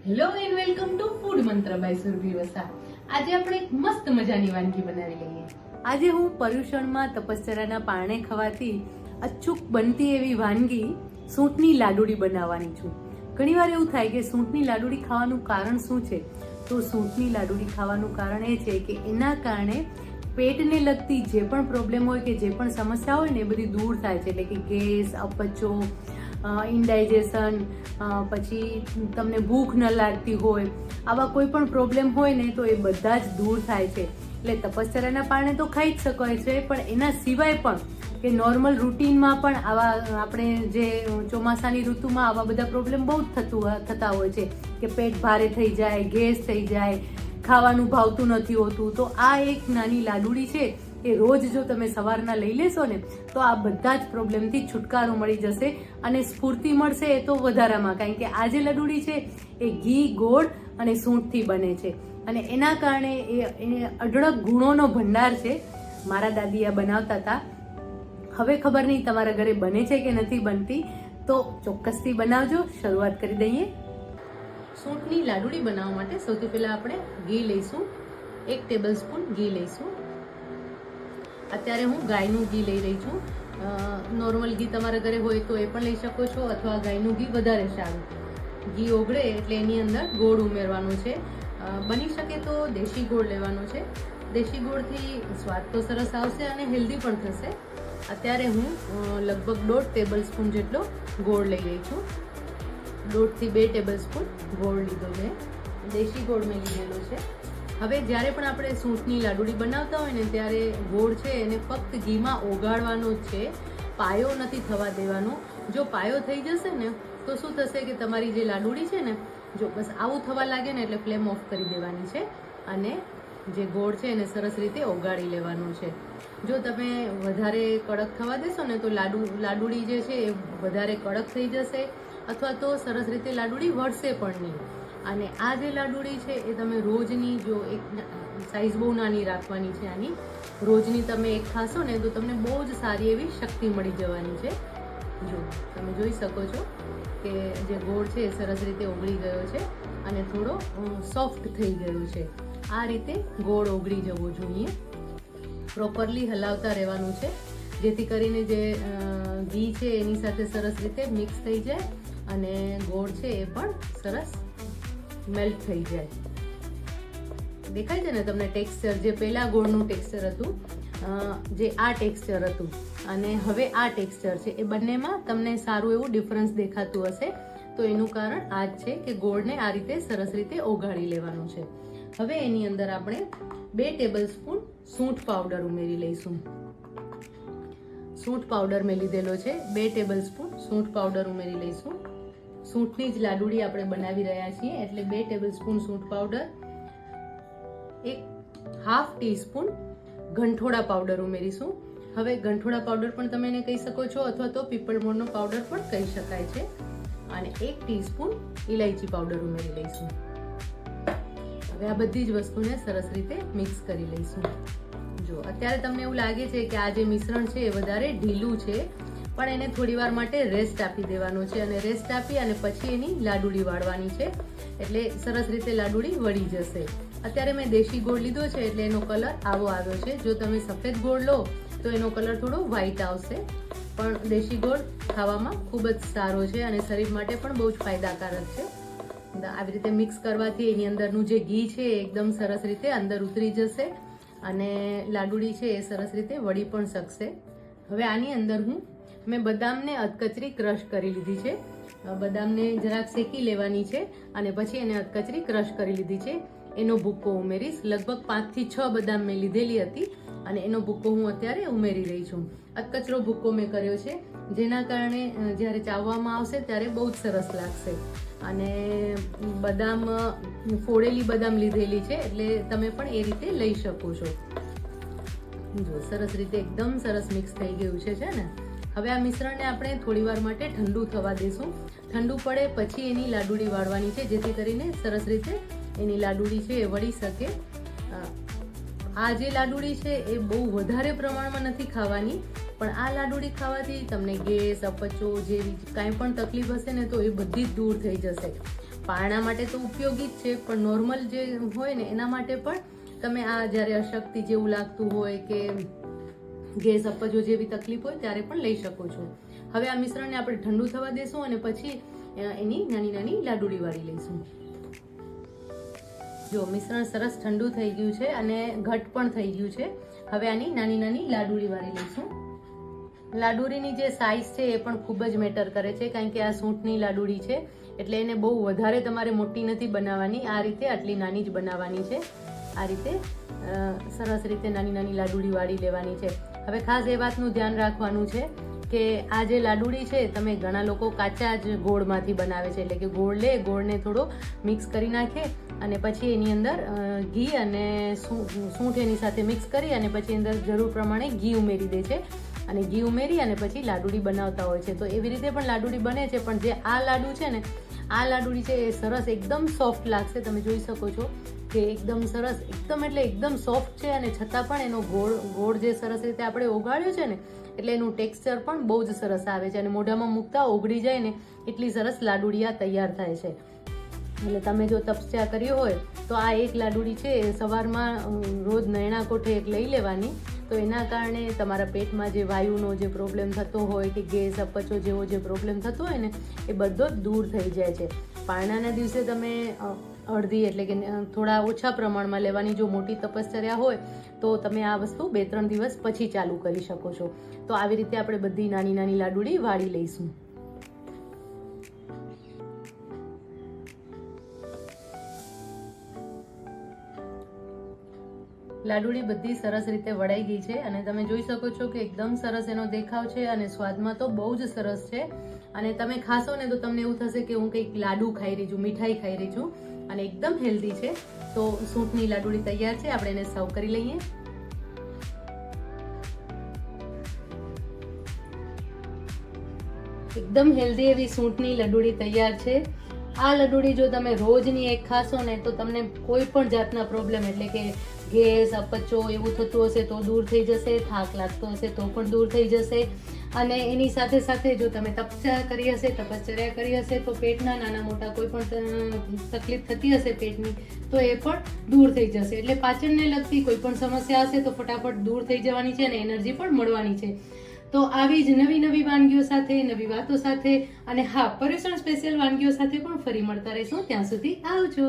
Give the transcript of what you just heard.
Hello and welcome to food મંત્ર by Surabhi Vasa. આજે આપણે એક મસ્ત મજાની વાનગી બનાવી લઈએ. આજે હું પર્યુષણમાં તપશ્ચર્યાના પારણે ખવાતી અચૂક બનતી એવી વાનગી સૂંઠની લાડુડી બનાવવાની છું. ઘણીવાર એવું થાય કે સૂંઠની લાડુડી ખાવાનું કારણ શું છે? તો સૂંઠની લાડુડી ખાવાનું કારણ એ છે કે એના કારણે પેટને લગતી જે પણ પ્રોબ્લેમ હોય કે જે પણ સમસ્યા હોય ને એ બધી દૂર થાય છે. એટલે કે ગેસ, અપચો, ઇનડાઇજેશન, પછી તમને ભૂખ ન લાગતી હોય, આવા કોઈ પણ પ્રોબ્લેમ હોય ને તો એ બધા જ દૂર થાય છે. એટલે તપશ્ચર્યાના પારણે તો ખાઈ જ શકાય છે, પણ એના સિવાય પણ કે નોર્મલ રૂટીનમાં પણ આવા આપણે જે ચોમાસાની ઋતુમાં આવા બધા પ્રોબ્લેમ બહુ જ થતા હોય છે કે પેટ ભારે થઈ જાય, ગેસ થઈ જાય, ખાવાનું ભાવતું નથી હોતું. તો આ એક નાની લાડુડી છે એ રોજ જો તમે સવારના લઈ લેશો ને તો આ બધા જ પ્રોબ્લેમથી છુટકારો મળી જશે અને સ્ફૂર્તિ મળશે એ તો વધારામાં. કારણ કે આ જે લાડુડી છે એ ઘી, ગોળ અને સૂંઠથી બને છે અને એના કારણે એ અઢળક ગુણોનો ભંડાર છે. મારા દાદી આ બનાવતા હતા. હવે ખબર નહીં તમારા ઘરે બને છે કે નથી બનતી, તો ચોક્કસથી બનાવજો. શરૂઆત કરી દઈએ. સૂંઠની લાડુડી બનાવવા માટે સૌથી પહેલાં આપણે ઘી લઈશું. 1 ટેબલ સ્પૂન ઘી લઈશું. અત્યારે હું ગાયનું ઘી લઈ રહી છું. નોર્મલ ઘી તમારા ઘરે હોય તો એ પણ લઈ શકો છો, અથવા ગાયનું ઘી વધારે સારું. ઘી ઓગળે એટલે એની અંદર ગોળ ઉમેરવાનો છે. બની શકે તો દેશી ગોળ લેવાનો છે. દેશી ગોળથી સ્વાદ તો સરસ આવશે અને હેલ્ધી પણ થશે. અત્યારે હું લગભગ 1.5 ટેબલ સ્પૂન જેટલો ગોળ લઈ રહી છું. 1.5 થી 2 ટેબલ સ્પૂન ગોળ લીધો છે. દેશી ગોળ મેં લીધેલો છે. હવે જ્યારે પણ આપણે સૂંઠની લાડુડી બનાવતા હોય ને ત્યારે ગોળ છે એને ફક્ત ઘીમાં ઓગાળવાનો જ છે, પાયો નથી થવા દેવાનો. જો પાયો થઈ જશે ને તો શું થશે કે તમારી જે લાડુડી છે ને, જો બસ આવું થવા લાગે ને એટલે ફ્લેમ ઓફ કરી દેવાની છે અને જે ગોળ છે એને સરસ રીતે ઓગાળી લેવાનો છે. જો તમે વધારે કડક થવા દેશો ને તો લાડુડી જે છે એ વધારે કડક થઈ જશે અથવા તો સરસ રીતે લાડુડી વળશે પણ નહીં. અને આ જે લાડુડી છે એ તમે રોજની, જો એક સાઈઝ બહુ નાની રાખવાની છે આની, રોજની તમે એક ખાશો ને તો તમને બહુ જ સારી એવી શક્તિ મળી જવાની છે. જો તમે જોઈ શકો છો કે જે ગોળ છે એ સરસ રીતે ઓગળી ગયો છે અને થોડો સોફ્ટ થઈ ગયો છે. આ રીતે ગોળ ઓગળી જવો જોઈએ. પ્રોપરલી હલાવતા રહેવાનું છે જેથી કરીને જે ઘી છે એની સાથે સરસ રીતે મિક્સ થઈ જાય અને ગોળ છે એ પણ સરસ મેલ્ટ થઈ જાય. દેખાય છે ને તમને ટેક્સચર? જે પહેલા ગોળનું ટેક્સચર હતું, જે આ ટેક્સચર હતું અને હવે આ ટેક્સચર છે, એ બંનેમાં તમને સારું એવું ડિફરન્સ દેખાતું હશે. તો એનું કારણ આ જ છે કે ગોળને આ રીતે સરસ રીતે ઓગાળી લેવાનું છે. હવે એની અંદર આપણે 2 ટેબલ સ્પૂન સૂંઠ પાવડર ઉમેરી લઈશું. સૂંઠ પાવડર મેં લીધેલો છે. 2 ટેબલ સ્પૂન સૂંઠ પાવડર ઉમેરી લઈશું. સૂંઠની જ લાડુડી આપણે બનાવી રહ્યા છીએ એટલે 2 ટેબલ સ્પૂન સૂંઠ પાવડર. 1/2 ટીસ્પૂન ગંઠોડા પાવડર ઉમેરીશું. હવે ગંઠોડા પાવડર પણ તમે એને કહી શકો છો અથવા તો પીપળમોળનો પાવડર પણ કહી શકાય છે. અને 1 ટીસ્પૂન ઇલાયચી પાવડર ઉમેરી લઈશું. હવે આ બધી જ વસ્તુને સરસ રીતે મિક્સ કરી લઈશું. જો અત્યારે તમને એવું લાગે છે કે આ જે મિશ્રણ છે એ વધારે ઢીલું છે, પણ એને થોડી વાર માટે રેસ્ટ આપી દેવાનો છે અને રેસ્ટ આપી અને પછી એની લાડુડી વાળવાની છે એટલે સરસ રીતે લાડુડી વળી જશે. અત્યારે મેં દેશી ગોળ લીધો છે એટલે એનો કલર આવો આવ્યો છે. જો તમે સફેદ ગોળ લો તો એનો કલર થોડો વ્હાઈટ આવશે, પણ દેશી ગોળ ખાવામાં ખૂબ જ સારો છે અને શરીર માટે પણ બહુ જ ફાયદાકારક છે. આવી રીતે મિક્સ કરવાથી એની અંદરનું જે ઘી છે એ એકદમ સરસ રીતે અંદર ઉતરી જશે અને લાડુડી છે એ સરસ રીતે વળી પણ શકશે. હવે આની અંદર મેં બદામને અધકચરી ક્રશ કરી લીધી છે. બદામને જરાક શેકી લેવાની છે અને પછી એને અધકચરી ક્રશ કરી લીધી છે. એનો ભૂક્કો ઉમેરીશ. લગભગ 5 થી 6 બદામ મેં લીધેલી હતી અને એનો ભૂક્કો હું અત્યારે ઉમેરી રહી છું. અધકચરો ભૂક્કો મેં કર્યો છે જેના કારણે જ્યારે ચાવવામાં આવશે ત્યારે બહુ જ સરસ લાગશે. અને બદામ ફોડેલી બદામ લીધેલી છે એટલે તમે પણ એ રીતે લઈ શકો છો. જો સરસ રીતે એકદમ સરસ મિક્સ થઈ ગયું છે ને. હવે આ મિશ્રણને આપણે થોડી વાર માટે ઠંડુ થવા દઈશું. ઠંડુ પડે પછી એની લાડુડી વાળવાની છે જેથી કરીને સરસ રીતે એની લાડુડી છે એ વળી શકે. આ જે લાડુડી છે એ બહુ વધારે પ્રમાણમાં નથી ખાવાની, પણ આ લાડુડી ખાવાથી તમને ગેસ, અપચો જેવી કાંઈ પણ તકલીફ હશે ને તો એ બધી જ દૂર થઈ જશે. પારણા માટે તો ઉપયોગી જ છે, પણ નોર્મલ જે હોય ને એના માટે પણ તમે આ જ્યારે અશક્તિ જેવું લાગતું હોય કે ગેસ અપચો જેવી તકલીફ હોય ત્યારે પણ લઈ શકો છો. હવે આ મિશ્રણને આપણે ઠંડુ થવા દેશું અને પછી એની નાની નાની લાડુડી વાળી લઈશું. જો મિશ્રણ સરસ ઠંડુ થઈ ગયું છે અને ઘટ પણ થઈ ગયું છે. હવે આની નાની નાની લાડુડી વાળી લઈશું. લાડુડીની જે સાઈઝ છે એ પણ ખૂબ જ મેટર કરે છે, કારણ કે આ સૂંઠની લાડુડી છે એટલે એને બહુ વધારે તમારે મોટી નથી બનાવવાની. આ રીતે આટલી નાની જ બનાવવાની છે. આ રીતે સરસ રીતે નાની નાની લાડુડી વાળી લેવાની છે. હવે ખાસ એ વાતનું ધ્યાન રાખવાનું છે કે આ જે લાડુડી છે તમે ઘણા લોકો કાચા જ ગોળમાંથી બનાવે છે, એટલે કે ગોળ લે, ગોળને થોડો મિક્સ કરી નાખે અને પછી એની અંદર ઘી અને સૂંઠ એની સાથે મિક્સ કરી અને પછી અંદર જરૂર પ્રમાણે ઘી ઉમેરી દે છે અને ઘી ઉમેરી અને પછી લાડુડી બનાવતા હોય છે. તો એવી રીતે પણ લાડુડી બને છે, પણ જે આ લાડુ છે ને, આ લાડુડી છે એ સરસ એકદમ સોફ્ટ લાગશે. તમે જોઈ શકો છો કે એકદમ સરસ, એકદમ એટલે એકદમ સોફ્ટ છે અને છતાં પણ એનો ગોળ જે સરસ રીતે આપણે ઓગાળ્યો છે ને એટલે એનું ટેક્સચર પણ બહુ જ સરસ આવે છે અને મોઢામાં મૂકતા ઓગળી જાય ને એટલી સરસ લાડુડી આ તૈયાર થાય છે. એટલે તમે જો તપસ્યા કરી હોય તો આ એક લાડુડી છે એ સવારમાં રોજ નયણા કોઠે એક લઈ લેવાની. તો એના કારણે તમારા પેટમાં જે વાયુનો જે પ્રોબ્લેમ થતો હોય કે ગેસ અપચો જેવો જે પ્રોબ્લેમ થતો હોય ને એ બધો જ દૂર થઈ જાય છે. પારણાના દિવસે તમે અડધી એટલે કે થોડા ઓછા પ્રમાણમાં લેવાની. જો મોટી તપશ્ચર્યા હોય તો તમે આ વસ્તુ 2-3 દિવસ પછી ચાલુ કરી શકો છો. તો આવી રીતે આપણે બધી નાની નાની લાડુડી વાળી લઈશું. લાડુડી બધી સરસ રીતે વળાઈ ગઈ છે અને તમે જોઈ શકો છો કે એકદમ સરસ એનો દેખાવ છે અને સ્વાદમાં તો બહુ જ સરસ છે. અને તમે ખાશો ને તો તમને એવું થશે કે હું કંઈક લાડુ ખાઈ રહી છું, મીઠાઈ ખાઈ રહી છું અને એકદમ હેલ્ધી છે. તો સૂંઠની લાડુડી તૈયાર છે, આપણે એને સર્વ કરી લઈએ. એકદમ હેલ્ધી એવી સૂંઠની લડુડી તૈયાર છે. આ લડુડી જો તમે રોજની એક ખાશો ને તો તમને કોઈ પણ જાતના પ્રોબ્લેમ એટલે કે ગેસ અપચો એવું થતું હશે તો દૂર થઈ જશે, થાક લાગતો હશે તો પણ દૂર થઈ જશે. અને એની સાથે સાથે જો તમે તપસ્યા કરી હશે, તપશ્ચર્યા કરી હશે તો પેટના નાના મોટા કોઈ પણ તકલીફ થતી હશે પેટની તો એ પણ દૂર થઈ જશે. એટલે પાચનને લગતી કોઈ પણ સમસ્યા હશે તો ફટાફટ દૂર થઈ જવાની છે અને એનર્જી પણ મળવાની છે. તો આવી જ નવી નવી વાનગીઓ સાથે, નવી વાતો સાથે અને હા, પર્યુષણ સ્પેશિયલ વાનગીઓ સાથે પણ ફરી મળતા રહીશું. ત્યાં સુધી આવજો.